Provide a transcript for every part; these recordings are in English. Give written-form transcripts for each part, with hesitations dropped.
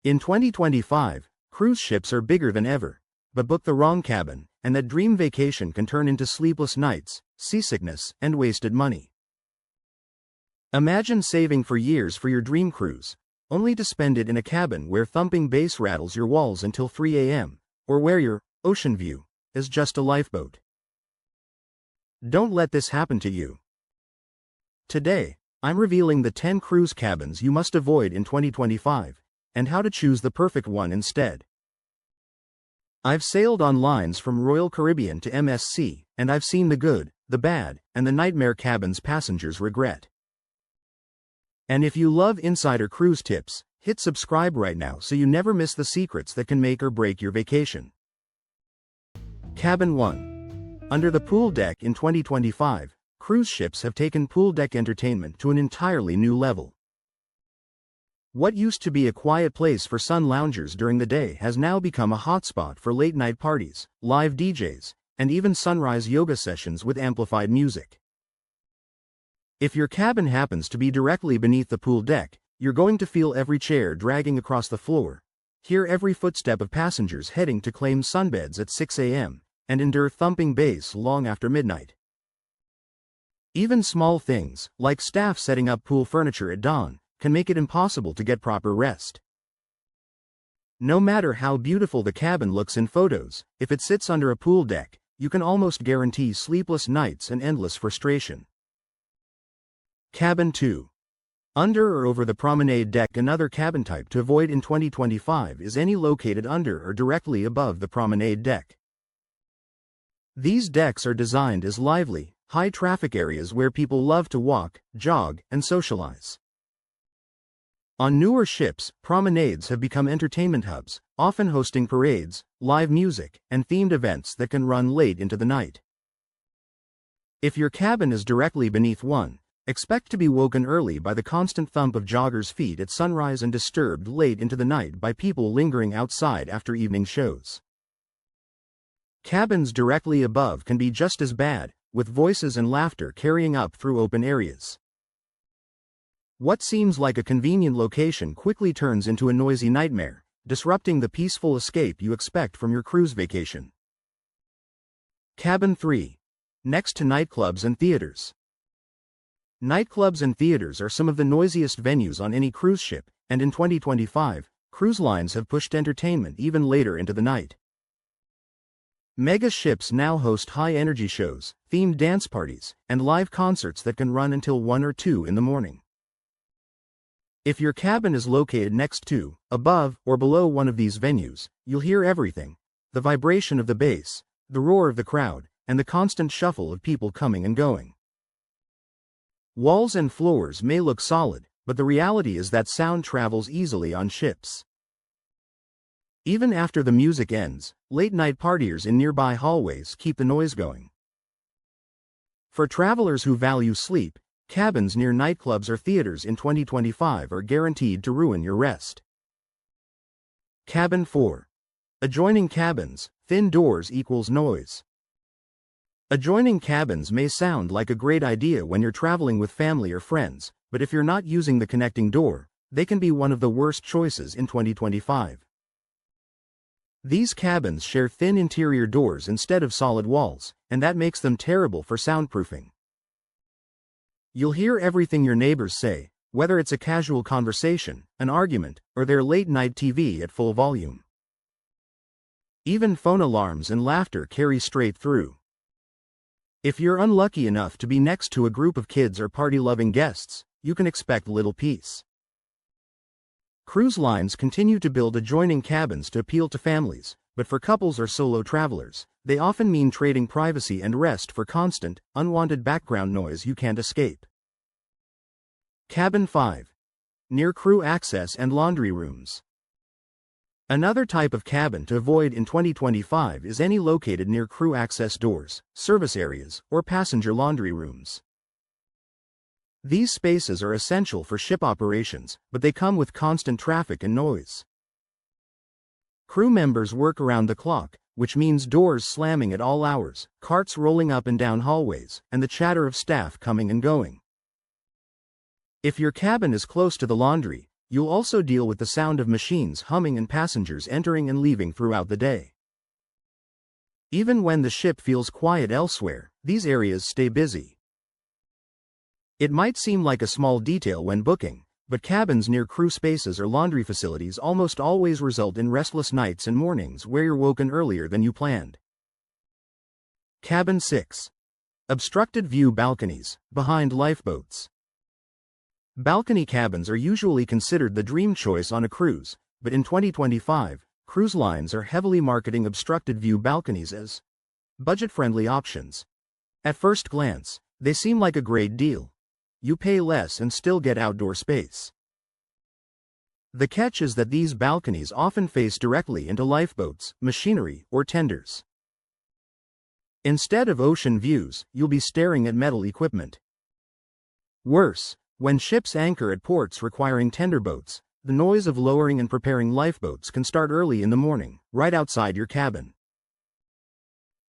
In 2025, cruise ships are bigger than ever, but book the wrong cabin, and that dream vacation can turn into sleepless nights, seasickness, and wasted money. Imagine saving for years for your dream cruise, only to spend it in a cabin where thumping bass rattles your walls until 3 a.m., or where your ocean view is just a lifeboat. Don't let this happen to you. Today, I'm revealing the 10 cruise cabins you must avoid in 2025, and how to choose the perfect one instead. I've sailed on lines from Royal Caribbean to MSC, and I've seen the good, the bad, and the nightmare cabins passengers regret. And if you love insider cruise tips, hit subscribe right now so you never miss the secrets that can make or break your vacation. Cabin 1. Under the pool deck. In 2025, cruise ships have taken pool deck entertainment to an entirely new level. What used to be a quiet place for sun loungers during the day has now become a hotspot for late-night parties, live DJs, and even sunrise yoga sessions with amplified music. If your cabin happens to be directly beneath the pool deck, you're going to feel every chair dragging across the floor, hear every footstep of passengers heading to claim sunbeds at 6 a.m., and endure thumping bass long after midnight. Even small things, like staff setting up pool furniture at dawn, can make it impossible to get proper rest. No matter how beautiful the cabin looks in photos, if it sits under a pool deck, you can almost guarantee sleepless nights and endless frustration. Cabin 2. Under or over the promenade deck. Another cabin type to avoid in 2025 is any located under or directly above the promenade deck. These decks are designed as lively, high-traffic areas where people love to walk, jog, and socialize. On newer ships, promenades have become entertainment hubs, often hosting parades, live music, and themed events that can run late into the night. If your cabin is directly beneath one, expect to be woken early by the constant thump of joggers' feet at sunrise and disturbed late into the night by people lingering outside after evening shows. Cabins directly above can be just as bad, with voices and laughter carrying up through open areas. What seems like a convenient location quickly turns into a noisy nightmare, disrupting the peaceful escape you expect from your cruise vacation. Cabin 3. Next to nightclubs and theaters. Nightclubs and theaters are some of the noisiest venues on any cruise ship, and in 2025, cruise lines have pushed entertainment even later into the night. Mega ships now host high-energy shows, themed dance parties, and live concerts that can run until 1 or 2 in the morning. If your cabin is located next to, above, or below one of these venues, you'll hear everything: the vibration of the bass, the roar of the crowd, and the constant shuffle of people coming and going. Walls and floors may look solid, but the reality is that sound travels easily on ships. Even after the music ends, late-night partiers in nearby hallways keep the noise going. For travelers who value sleep, cabins near nightclubs or theaters in 2025 are guaranteed to ruin your rest. Cabin 4. Adjoining cabins. Thin doors equals noise. Adjoining cabins may sound like a great idea when you're traveling with family or friends, but if you're not using the connecting door, they can be one of the worst choices in 2025. These cabins share thin interior doors instead of solid walls, and that makes them terrible for soundproofing. You'll hear everything your neighbors say, whether it's a casual conversation, an argument, or their late-night TV at full volume. Even phone alarms and laughter carry straight through. If you're unlucky enough to be next to a group of kids or party-loving guests, you can expect little peace. Cruise lines continue to build adjoining cabins to appeal to families, but for couples or solo travelers, they often mean trading privacy and rest for constant, unwanted background noise you can't escape. Cabin 5. Near crew access and laundry rooms. Another type of cabin to avoid in 2025 is any located near crew access doors, service areas, or passenger laundry rooms. These spaces are essential for ship operations, but they come with constant traffic and noise. Crew members work around the clock, which means doors slamming at all hours, carts rolling up and down hallways, and the chatter of staff coming and going. If your cabin is close to the laundry, You'll also deal with the sound of machines humming and passengers entering and leaving throughout the day. Even when the ship feels quiet elsewhere, these areas stay busy. It might seem like a small detail when booking, but cabins near crew spaces or laundry facilities almost always result in restless nights and mornings where you're woken earlier than you planned. Cabin 6. Obstructed view balconies, behind lifeboats. Balcony cabins are usually considered the dream choice on a cruise, but in 2025, cruise lines are heavily marketing obstructed view balconies as budget-friendly options. At first glance, they seem like a great deal. You pay less and still get outdoor space. The catch is that these balconies often face directly into lifeboats, machinery, or tenders. Instead of ocean views, you'll be staring at metal equipment. Worse, when ships anchor at ports requiring tender boats, the noise of lowering and preparing lifeboats can start early in the morning, right outside your cabin.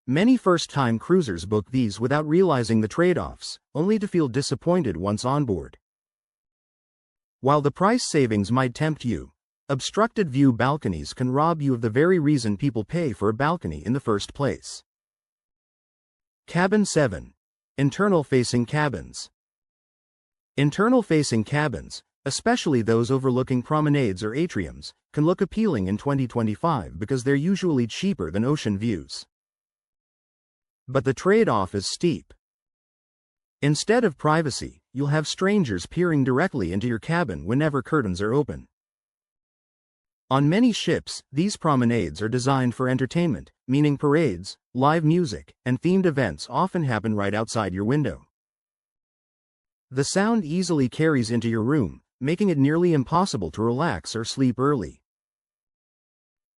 Many first-time cruisers book these without realizing the trade-offs, only to feel disappointed once on board. While the price savings might tempt you, obstructed view balconies can rob you of the very reason people pay for a balcony in the first place. Cabin 7. Internal-facing cabins. Internal-facing cabins, especially those overlooking promenades or atriums, can look appealing in 2025 because they're usually cheaper than ocean views. But the trade-off is steep. Instead of privacy, you'll have strangers peering directly into your cabin whenever curtains are open. On many ships, these promenades are designed for entertainment, meaning parades, live music, and themed events often happen right outside your window. The sound easily carries into your room, making it nearly impossible to relax or sleep early.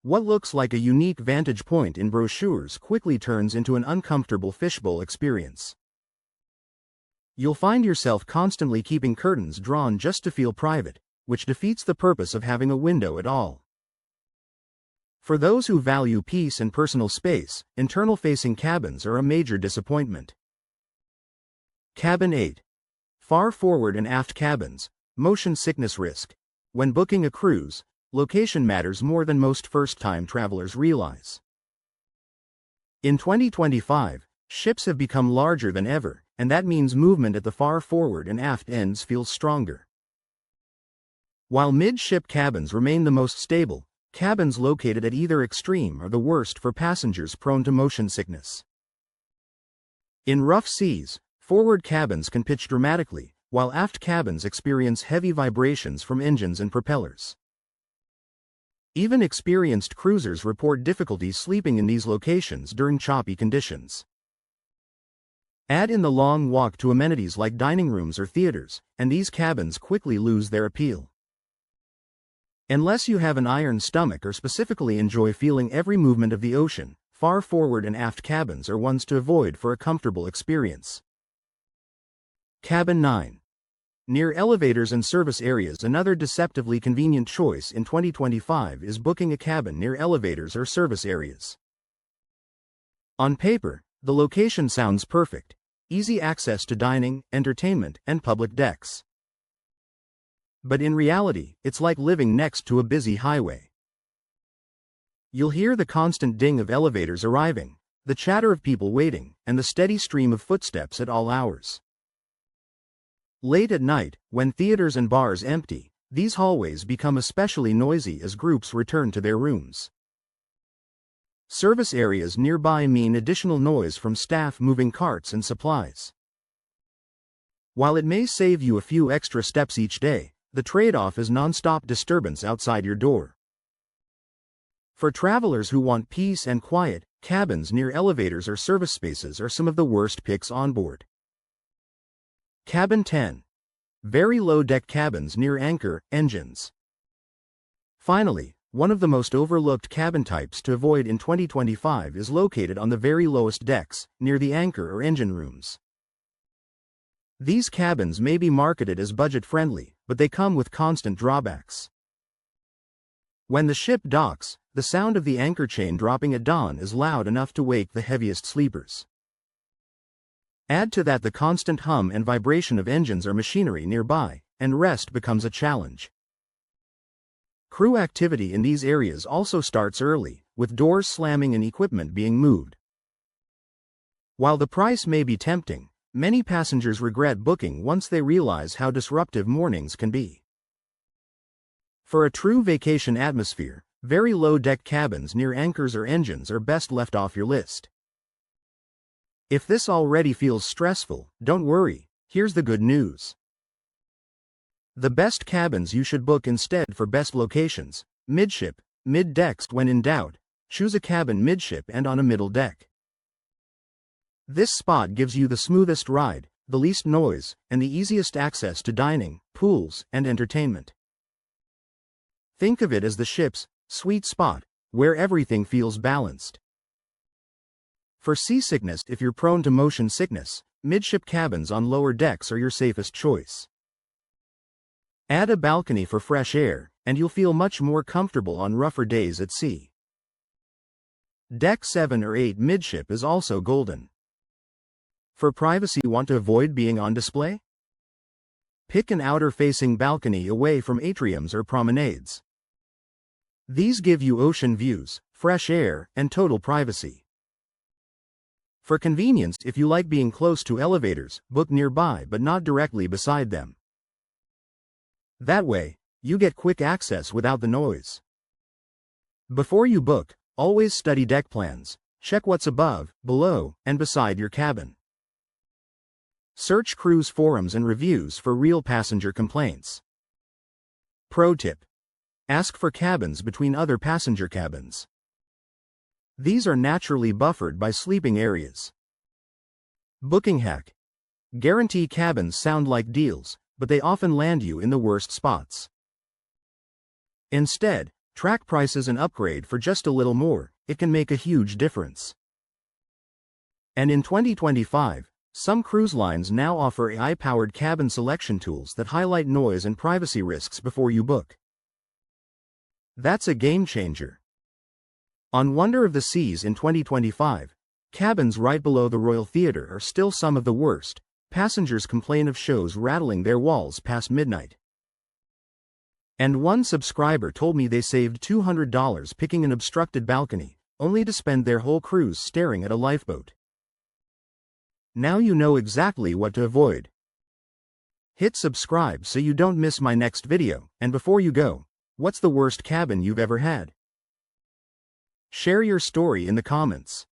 What looks like a unique vantage point in brochures quickly turns into an uncomfortable fishbowl experience. You'll find yourself constantly keeping curtains drawn just to feel private, which defeats the purpose of having a window at all. For those who value peace and personal space, internal-facing cabins are a major disappointment. Cabin 8. Far forward and aft cabins, motion sickness risk. When booking a cruise, location matters more than most first-time travelers realize. In 2025, ships have become larger than ever, and that means movement at the far forward and aft ends feels stronger. While mid-ship cabins remain the most stable, cabins located at either extreme are the worst for passengers prone to motion sickness. In rough seas, forward cabins can pitch dramatically, while aft cabins experience heavy vibrations from engines and propellers. Even experienced cruisers report difficulties sleeping in these locations during choppy conditions. Add in the long walk to amenities like dining rooms or theaters, and these cabins quickly lose their appeal. Unless you have an iron stomach or specifically enjoy feeling every movement of the ocean, far forward and aft cabins are ones to avoid for a comfortable experience. Cabin 9. Near elevators and service areas. Another deceptively convenient choice in 2025 is booking a cabin near elevators or service areas. On paper, the location sounds perfect: easy access to dining, entertainment, and public decks. But in reality, it's like living next to a busy highway. You'll hear the constant ding of elevators arriving, the chatter of people waiting, and the steady stream of footsteps at all hours. Late at night, when theaters and bars empty, these hallways become especially noisy as groups return to their rooms. Service areas nearby mean additional noise from staff moving carts and supplies. While it may save you a few extra steps each day, the trade-off is non-stop disturbance outside your door. For travelers who want peace and quiet, cabins near elevators or service spaces are some of the worst picks on board. Cabin 10. Very low-deck cabins near anchor engines. Finally, one of the most overlooked cabin types to avoid in 2025 is located on the very lowest decks, near the anchor or engine rooms. These cabins may be marketed as budget-friendly, but they come with constant drawbacks. When the ship docks, the sound of the anchor chain dropping at dawn is loud enough to wake the heaviest sleepers. Add to that the constant hum and vibration of engines or machinery nearby, and rest becomes a challenge. Crew activity in these areas also starts early, with doors slamming and equipment being moved. While the price may be tempting, many passengers regret booking once they realize how disruptive mornings can be. For a true vacation atmosphere, very low-deck cabins near anchors or engines are best left off your list. If this already feels stressful, don't worry, here's the good news. The best cabins you should book instead for best locations: midship, mid-decks. When in doubt, choose a cabin midship and on a middle deck. This spot gives you the smoothest ride, the least noise, and the easiest access to dining, pools, and entertainment. Think of it as the ship's sweet spot, where everything feels balanced. For seasickness, if you're prone to motion sickness, midship cabins on lower decks are your safest choice. Add a balcony for fresh air, and you'll feel much more comfortable on rougher days at sea. Deck 7 or 8 midship is also golden. For privacy, want to avoid being on display? Pick an outer-facing balcony away from atriums or promenades. These give you ocean views, fresh air, and total privacy. For convenience, if you like being close to elevators, book nearby but not directly beside them. That way, you get quick access without the noise. Before you book, always study deck plans. Check what's above, below, and beside your cabin. Search cruise forums and reviews for real passenger complaints. Pro tip: ask for cabins between other passenger cabins. These are naturally buffered by sleeping areas. Booking hack: guarantee cabins sound like deals, but they often land you in the worst spots. Instead, track prices and upgrade for just a little more. It can make a huge difference. And in 2025, some cruise lines now offer AI-powered cabin selection tools that highlight noise and privacy risks before you book. That's a game changer. On Wonder of the Seas in 2025, cabins right below the Royal Theatre are still some of the worst. Passengers complain of shows rattling their walls past midnight. And one subscriber told me they saved $200 picking an obstructed balcony, only to spend their whole cruise staring at a lifeboat. Now you know exactly what to avoid. Hit subscribe so you don't miss my next video, and before you go, what's the worst cabin you've ever had? Share your story in the comments.